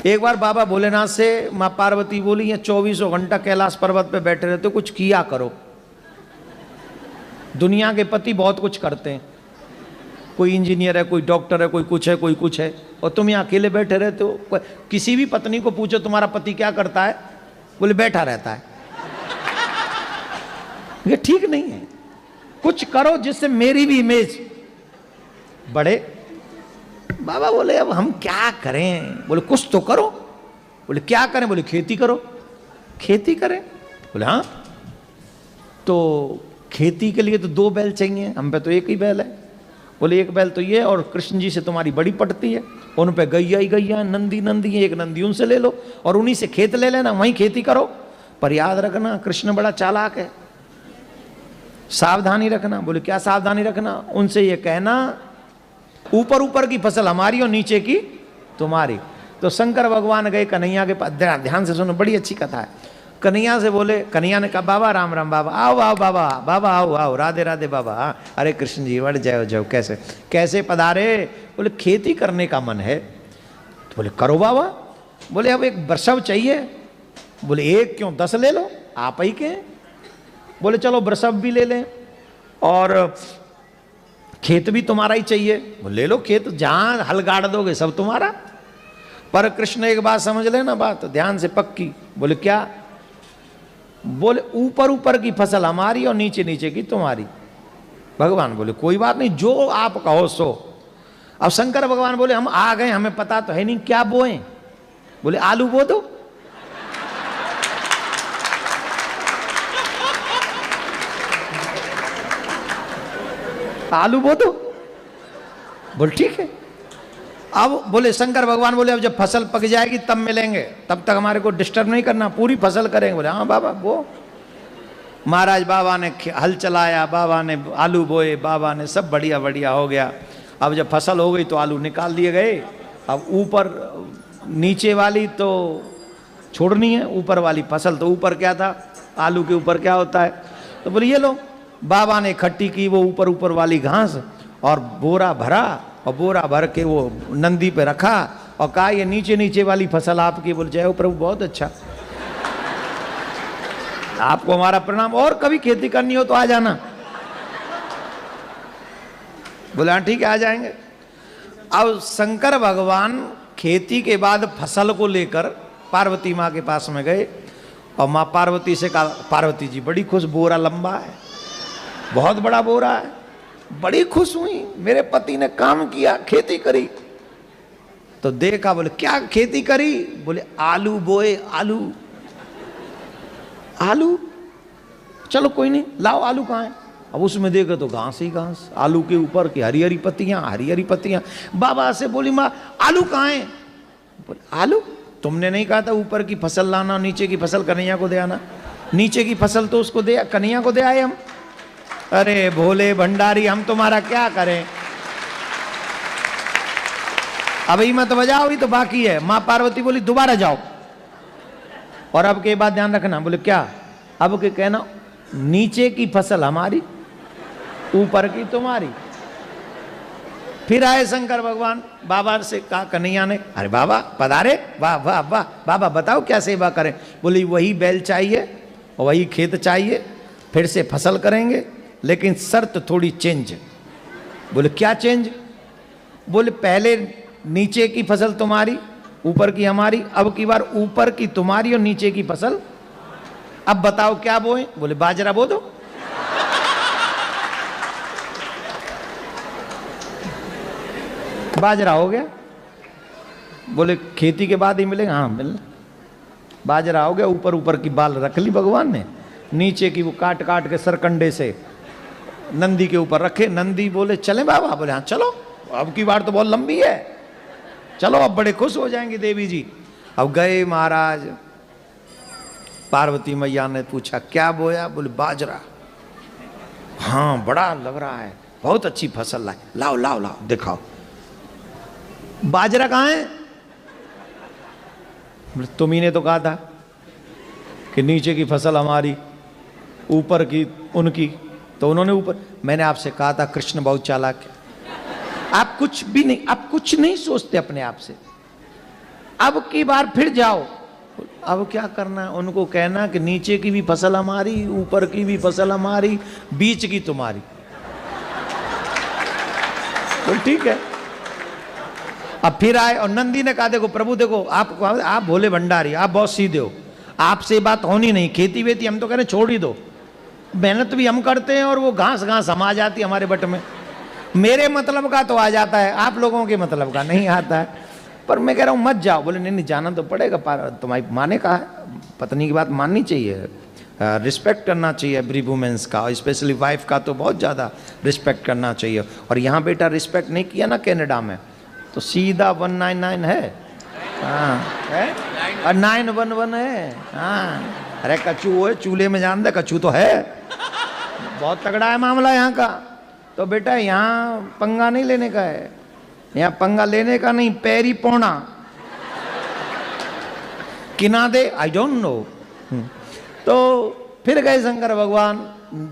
एक बार बाबा भोलेनाथ से माँ पार्वती बोली, ये 24 घंटा कैलाश पर्वत पे बैठे रहते हो, कुछ किया करो। दुनिया के पति बहुत कुछ करते हैं, कोई इंजीनियर है, कोई डॉक्टर है, कोई कुछ है, कोई कुछ है, और तुम यहाँ अकेले बैठे रहते हो। किसी भी पत्नी को पूछो तुम्हारा पति क्या करता है, बोले बैठा रहता है। ये ठीक नहीं है, कुछ करो जिससे मेरी भी इमेज बढ़े। बाबा बोले अब हम क्या करें? बोले कुछ तो करो। बोले क्या करें? बोले खेती करो। खेती करें? बोले हाँ। तो खेती के लिए तो 2 बैल चाहिए, हम पे तो एक ही बैल है। बोले एक बैल तो ये, और कृष्ण जी से तुम्हारी बड़ी पटती है, उन पे गैया ही गैया, नंदी नंदी है, एक नंदी उनसे ले लो और उन्हीं से खेत ले लेना, वहीं खेती करो। पर याद रखना कृष्ण बड़ा चालाक है, सावधानी रखना। बोले क्या सावधानी रखना? उनसे ये कहना ऊपर ऊपर की फसल हमारी और नीचे की तुम्हारी। तो शंकर भगवान गए कन्हैया के पास, ध्यान से सुनो, बड़ी अच्छी कथा है। कन्हैया से बोले, कन्हैया ने कहा बाबा राम राम, बाबा आओ आओ, बाबा बाबा आओ आओ, राधे राधे बाबा। अरे कृष्ण जी बढ़ जाओ जाओ, कैसे कैसे पधारे? बोले खेती करने का मन है। तो बोले करो बाबा। बोले अब एक वृषभ चाहिए। बोले एक क्यों, 10 ले लो, आप ही के। बोले चलो वृषभ भी ले लें और खेत भी तुम्हारा ही चाहिए। बोले ले लो खेत, जहां हल गाड़ दोगे सब तुम्हारा। पर कृष्ण एक बात समझ लेना, बात ध्यान से पक्की। बोले क्या? बोले ऊपर ऊपर की फसल हमारी और नीचे नीचे की तुम्हारी। भगवान बोले कोई बात नहीं, जो आप कहो सो। अब शंकर भगवान बोले हम आ गए, हमें पता तो है नहीं क्या बोए। बोले आलू बो दो। आलू बो दो। बोले ठीक है। अब बोले शंकर भगवान बोले अब जब फसल पक जाएगी तब मिलेंगे, तब तक हमारे को डिस्टर्ब नहीं करना, पूरी फसल करेंगे। बोले हाँ बाबा वो। महाराज बाबा ने हल चलाया, बाबा ने आलू बोए, बाबा ने सब बढ़िया बढ़िया हो गया। अब जब फसल हो गई तो आलू निकाल दिए गए। अब ऊपर नीचे वाली तो छोड़नी है, ऊपर वाली फसल। तो ऊपर क्या था, आलू के ऊपर क्या होता है? तो बोले ये लो। बाबा ने इकट्ठी की वो ऊपर ऊपर वाली घास और बोरा भरा, और बोरा भर के वो नंदी पे रखा और कहा ये नीचे नीचे वाली फसल आपकी। बोले जय हो प्रभु, बहुत अच्छा, आपको हमारा प्रणाम, और कभी खेती करनी हो तो आ जाना। बोले हाँ ठीक है, आ जाएंगे। अब शंकर भगवान खेती के बाद फसल को लेकर पार्वती माँ के पास में गए और माँ पार्वती से कहा, पार्वती जी बड़ी खुश, बोरा लंबा है, बहुत बड़ा बोरा है। बड़ी खुश हुई, मेरे पति ने काम किया, खेती करी। तो देखा, बोले क्या खेती करी? बोले आलू बोए। आलू आलू, चलो कोई नहीं, लाओ आलू कहाँ है? अब उसमें देखो तो घास ही घास, आलू के ऊपर की हरी हरी पत्तियां, हरी हरी पत्तियां। बाबा से बोली माँ आलू कहाँ है? बोले आलू, तुमने नहीं कहा था ऊपर की फसल लाना, नीचे की फसल कन्हैया को दे आना? नीचे की फसल तो उसको दे, कन्हैया को दे आए हम। अरे भोले भंडारी, हम तुम्हारा क्या करें? अभी मत बजाओ, अभी तो बाकी है। माँ पार्वती बोली दोबारा जाओ, और अब के बाद ध्यान रखना। बोले क्या? अब के कहना नीचे की फसल हमारी, ऊपर की तुम्हारी। फिर आए शंकर भगवान, बाबा से कहा कन्हैया ने, अरे बाबा पधारे, वाह वाह वाह, बाबा बताओ क्या सेवा करें? बोली वही बैल चाहिए और वही खेत चाहिए, फिर से फसल करेंगे, लेकिन शर्त थोड़ी चेंज। बोले क्या चेंज? बोले पहले नीचे की फसल तुम्हारी, ऊपर की हमारी, अब की बार ऊपर की तुम्हारी और नीचे की फसल। अब बताओ क्या बोए? बोले बाजरा बो दो। बाजरा हो गया। बोले खेती के बाद ही मिलेगा? हाँ मिलना। बाजरा हो गया, ऊपर ऊपर की बाल रख ली भगवान ने, नीचे की वो काट काट के सरकंडे से नंदी के ऊपर रखे। नंदी बोले चले बाबा? बोले हाँ चलो, अब की बार तो बहुत लंबी है, चलो अब बड़े खुश हो जाएंगे देवी जी। अब गए महाराज, पार्वती मैया ने पूछा क्या बोया? बोले बाजरा। हाँ बड़ा लग रहा है, बहुत अच्छी फसल लाए, लाओ लाओ लाओ दिखाओ। बाजरा कहाँ है? तुम्ही ने तो कहा था कि नीचे की फसल हमारी, ऊपर की उनकी। तो उन्होंने ऊपर, मैंने आपसे कहा था कृष्ण बहुत चालाक है, आप कुछ भी नहीं, आप कुछ नहीं सोचते अपने आप से। अब की बार फिर जाओ। अब क्या करना है? उनको कहना कि नीचे की भी फसल हमारी, ऊपर की भी फसल हमारी, बीच की तुम्हारी। तो ठीक है। अब फिर आए और नंदी ने कहा देखो प्रभु देखो आप भोले भंडारी, आप बहुत सीधे हो, आपसे बात होनी नहीं, खेती वेती हम तो कह रहे छोड़ ही दो, मेहनत भी हम करते हैं और वो घास घास हम आ जाती है हमारे बट में, मेरे मतलब का तो आ जाता है, आप लोगों के मतलब का नहीं आता है। पर मैं कह रहा हूँ मत जाओ। बोले नहीं नहीं जाना तो पड़ेगा, तुम्हारी माँ ने कहा है, पत्नी की बात माननी चाहिए, रिस्पेक्ट करना चाहिए एवरी वुमेन्स का, स्पेशली वाइफ का तो बहुत ज़्यादा रिस्पेक्ट करना चाहिए। और यहाँ बेटा रिस्पेक्ट नहीं किया ना कनाडा में तो सीधा 199 है, हाँ है, और 911 है, हाँ। अरे कच्चू है, चूल्हे में जान दे, कच्चू तो है, बहुत तगड़ा है मामला यहाँ का। तो बेटा यहाँ पंगा नहीं लेने का है, यहाँ पंगा लेने का नहीं, पैरी पौना किना दे, आई डोंट नो। तो फिर गए शंकर भगवान,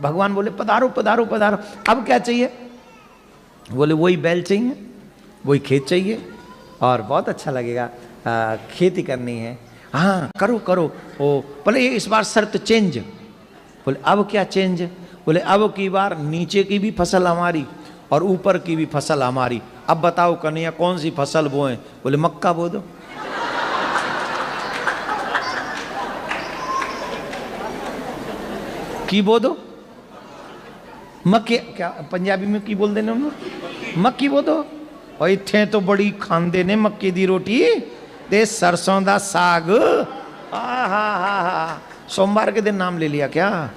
भगवान बोले पधारो पधारो पधारो। अब क्या चाहिए? बोले वही बैल चाहिए, वही खेत चाहिए और बहुत अच्छा लगेगा, खेती करनी है। हाँ करो करो। ओ बोले इस बार शर्त चेंज। बोले अब क्या चेंज? बोले अब की बार नीचे की भी फसल हमारी और ऊपर की भी फसल हमारी। अब बताओ कन्हैया कौन सी फसल बोएं? बोले मक्का बो दो। की बो दो? मक्के क्या पंजाबी में की बोल देने हम लोग? मक्की बो दो। और इत्थे तो बड़ी खांदे ने मक्के दी रोटी ते सरसों दा साग। हा हा हा। सोमवार के दिन नाम ले लिया क्या?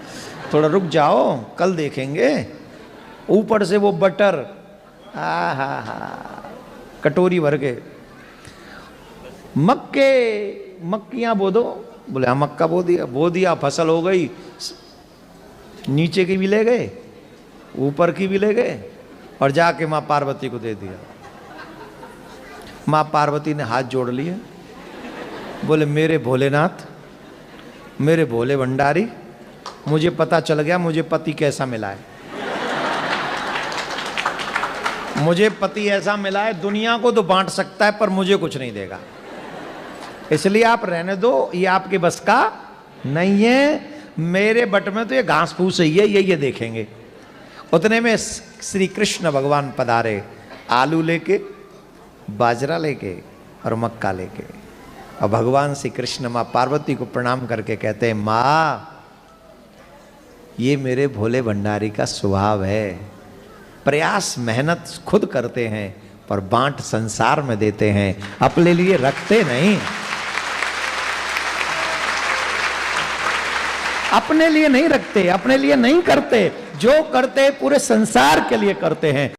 थोड़ा रुक जाओ कल देखेंगे। ऊपर से वो बटर, हा हा हा, कटोरी भर के। मक्कियां बो दो। बोले हाँ मक्का बो दिया, फसल हो गई। नीचे की भी ले गए, ऊपर की भी ले गए और जाके माँ पार्वती को दे दिया। माँ पार्वती ने हाथ जोड़ लिए, बोले मेरे भोलेनाथ, मेरे भोले भंडारी, मुझे पता चल गया मुझे पति कैसा मिला है। मुझे पति ऐसा मिला है दुनिया को तो बांट सकता है पर मुझे कुछ नहीं देगा, इसलिए आप रहने दो, ये आपके बस का नहीं है। मेरे बट में तो ये घास फूस ही है, ये देखेंगे। उतने में श्री कृष्ण भगवान पधारे, आलू लेके, बाजरा लेके और मक्का लेके। और भगवान श्री कृष्ण माँ पार्वती को प्रणाम करके कहते हैं माँ ये मेरे भोले भंडारी का स्वभाव है, प्रयास मेहनत खुद करते हैं पर बांट संसार में देते हैं, अपने लिए रखते नहीं, अपने लिए नहीं रखते, अपने लिए नहीं करते, जो करते पूरे संसार के लिए करते हैं।